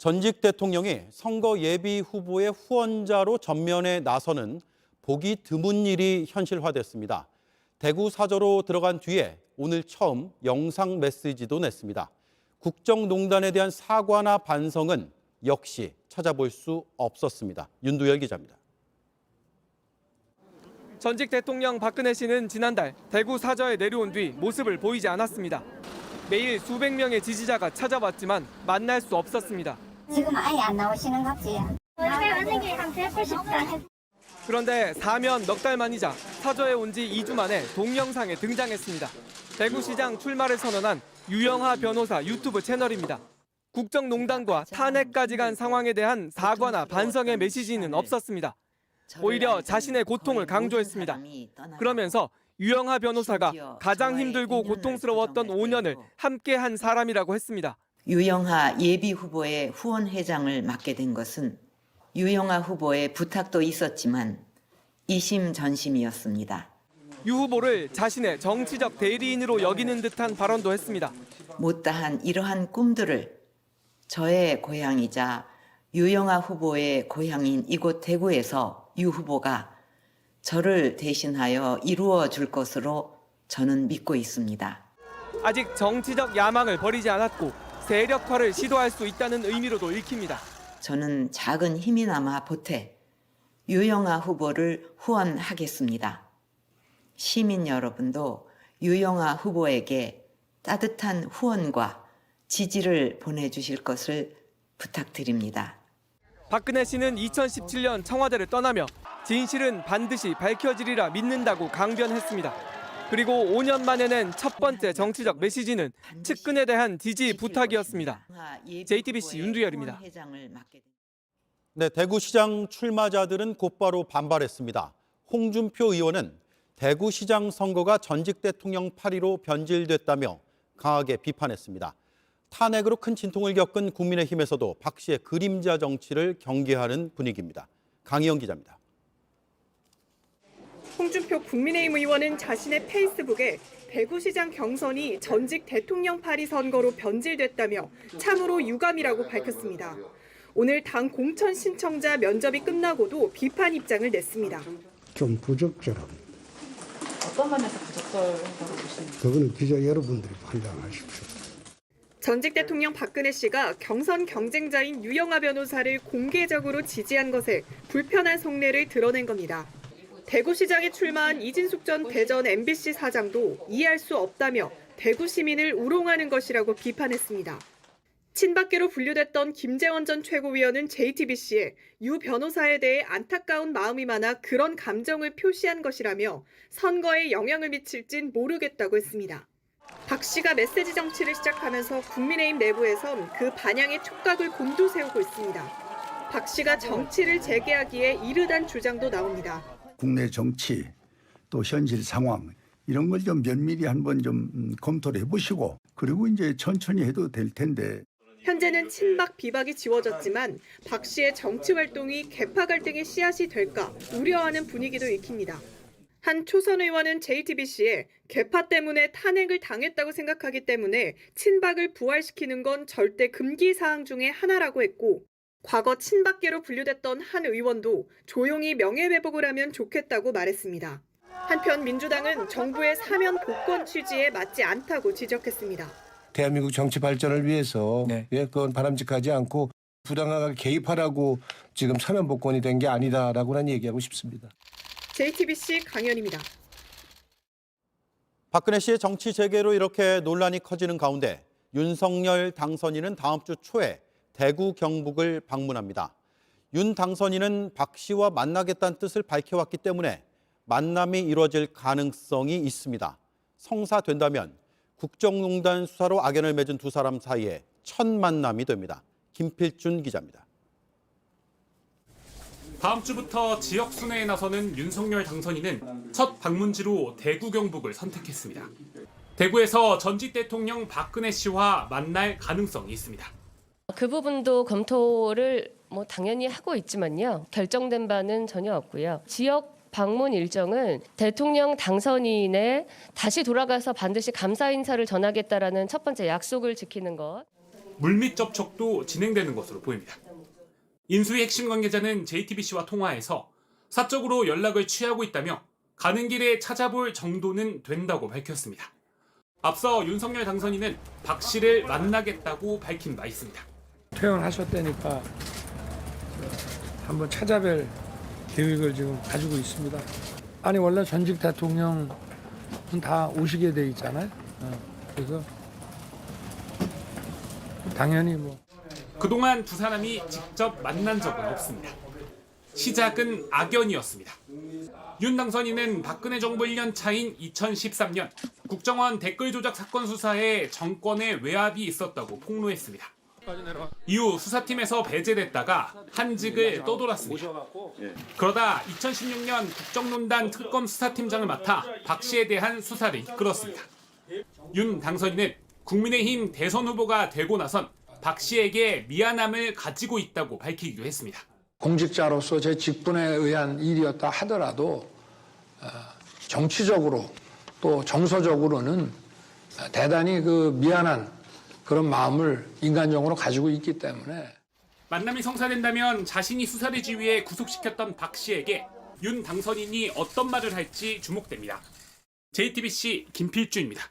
전직 대통령이 선거 예비 후보의 후원자로 전면에 나서는 보기 드문 일이 현실화됐습니다. 대구 사저로 들어간 뒤에 오늘 처음 영상 메시지도 냈습니다. 국정농단에 대한 사과나 반성은 역시 찾아볼 수 없었습니다. 윤두열 기자입니다. 전직 대통령 박근혜 씨는 지난달 대구 사저에 내려온 뒤 모습을 보이지 않았습니다. 매일 수백 명의 지지자가 찾아왔지만 만날 수 없었습니다. 지금 아예 안 나오시는 갑지. 나오는 게 한 뵙고 싶다. 그런데 사면 넉 달 만이자 사저에 온 지 2주 만에 동영상에 등장했습니다. 대구시장 출마를 선언한 유영하 변호사 유튜브 채널입니다. 국정농단과 탄핵까지 간 상황에 대한 사과나 반성의 메시지는 없었습니다. 오히려 자신의 고통을 강조했습니다. 그러면서 유영하 변호사가 가장 힘들고 고통스러웠던 5년을 함께한 사람이라고 했습니다. 유영하 예비후보의 후원회장을 맡게 된 것은 유영하 후보의 부탁도 있었지만 이심전심이었습니다. 유 후보를 자신의 정치적 대리인으로 여기는 듯한 발언도 했습니다. 못다한 이러한 꿈들을 저의 고향이자 유영하 후보의 고향인 이곳 대구에서 유 후보가 저를 대신하여 이루어 줄 것으로 저는 믿고 있습니다. 아직 정치적 야망을 버리지 않았고 세력화를 시도할 수 있다는 의미로도 읽힙니다. 저는 작은 힘이나마 보태 유영하 후보를 후원하겠습니다. 시민 여러분도 유영하 후보에게 따뜻한 후원과 지지를 보내주실 것을 부탁드립니다. 박근혜 씨는 2017년 청와대를 떠나며 진실은 반드시 밝혀지리라 믿는다고 강변했습니다. 그리고 5년 만에 낸 첫 번째 정치적 메시지는 측근에 대한 지지 부탁이었습니다. JTBC 윤두열입니다. 네, 대구시장 출마자들은 곧바로 반발했습니다. 홍준표 의원은 대구시장 선거가 전직 대통령 파리로 변질됐다며 강하게 비판했습니다. 탄핵으로 큰 진통을 겪은 국민의힘에서도 박 씨의 그림자 정치를 경계하는 분위기입니다. 강희영 기자입니다. 홍준표 국민의힘 의원은 자신의 페이스북에 대구시장 경선이 전직 대통령 파리 선거로 변질됐다며 참으로 유감이라고 밝혔습니다. 오늘 당 공천 신청자 면접이 끝나고도 비판 입장을 냈습니다. 좀 부적절합니다. 어떤 면에서 부적절하다고 보시는지? 그거는 기자 여러분들이 판단하십시오. 전직 대통령 박근혜 씨가 경선 경쟁자인 유영하 변호사를 공개적으로 지지한 것에 불편한 속내를 드러낸 겁니다. 대구시장에 출마한 이진숙 전 대전 MBC 사장도 이해할 수 없다며 대구 시민을 우롱하는 것이라고 비판했습니다. 친박계로 분류됐던 김재원 전 최고위원은 JTBC에 유 변호사에 대해 안타까운 마음이 많아 그런 감정을 표시한 것이라며 선거에 영향을 미칠진 모르겠다고 했습니다. 박 씨가 메시지 정치를 시작하면서 국민의힘 내부에선 그 반향의 촉각을 곤두세우고 있습니다. 박 씨가 정치를 재개하기에 이르단 주장도 나옵니다. 국내 정치 또 현실 상황 이런 걸 좀 면밀히 한번 좀 검토를 해보시고 그리고 이제 천천히 해도 될 텐데. 현재는 친박 비박이 지워졌지만 박 씨의 정치 활동이 계파 갈등의 씨앗이 될까 우려하는 분위기도 읽힙니다. 한 초선 의원은 JTBC에 계파 때문에 탄핵을 당했다고 생각하기 때문에 친박을 부활시키는 건 절대 금기 사항 중에 하나라고 했고 과거 친박계로 분류됐던 한 의원도 조용히 명예회복을 하면 좋겠다고 말했습니다. 한편 민주당은 정부의 사면 복권 취지에 맞지 않다고 지적했습니다. 대한민국 정치 발전을 위해서 그건 바람직하지 않고 부당하게 개입하라고 지금 사면 복권이 된 게 아니다라고는 얘기하고 싶습니다. JTBC 강연입니다. 박근혜 씨의 정치 재개로 이렇게 논란이 커지는 가운데 윤석열 당선인은 다음 주 초에 대구 경북을 방문합니다. 윤 당선인은 박 씨와 만나겠다는 뜻을 밝혀왔기 때문에 만남이 이루어질 가능성이 있습니다. 성사된다면 국정농단 수사로 악연을 맺은 두 사람 사이에 첫 만남이 됩니다. 김필준 기자입니다. 다음 주부터 지역 순회에 나서는 윤석열 당선인은 첫 방문지로 대구 경북을 선택했습니다. 대구에서 전직 대통령 박근혜 씨와 만날 가능성이 있습니다. 그 부분도 검토를 당연히 하고 있지만요. 결정된 바는 전혀 없고요. 지역 방문 일정은 대통령 당선인의 다시 돌아가서 반드시 감사 인사를 전하겠다라는 첫 번째 약속을 지키는 것. 물밑 접촉도 진행되는 것으로 보입니다. 인수위 핵심 관계자는 JTBC와 통화에서 사적으로 연락을 취하고 있다며 가는 길에 찾아볼 정도는 된다고 밝혔습니다. 앞서 윤석열 당선인은 박 씨를 만나겠다고 밝힌 바 있습니다. 퇴원하셨다니까 한번 찾아뵐 계획을 지금 가지고 있습니다. 아니 원래 전직 대통령은 다 오시게 돼 있잖아요. 그래서 당연히 뭐. 그동안 두 사람이 직접 만난 적은 없습니다. 시작은 악연이었습니다. 윤 당선인은 박근혜 정부 1년 차인 2013년 국정원 댓글 조작 사건 수사에 정권의 외압이 있었다고 폭로했습니다. 이후 수사팀에서 배제됐다가 한직을 떠돌았습니다. 그러다 2016년 국정농단 특검 수사팀장을 맡아 박 씨에 대한 수사를 이끌었습니다. 윤 당선인은 국민의힘 대선 후보가 되고 나선 박 씨에게 미안함을 가지고 있다고 밝히기도 했습니다. 공직자로서 제 직분에 의한 일이었다 하더라도 정치적으로 또 정서적으로는 대단히 미안한 그런 마음을 인간적으로 가지고 있기 때문에. 만남이 성사된다면 자신이 수사를 지휘해 구속시켰던 박 씨에게 윤 당선인이 어떤 말을 할지 주목됩니다. JTBC 김필주입니다.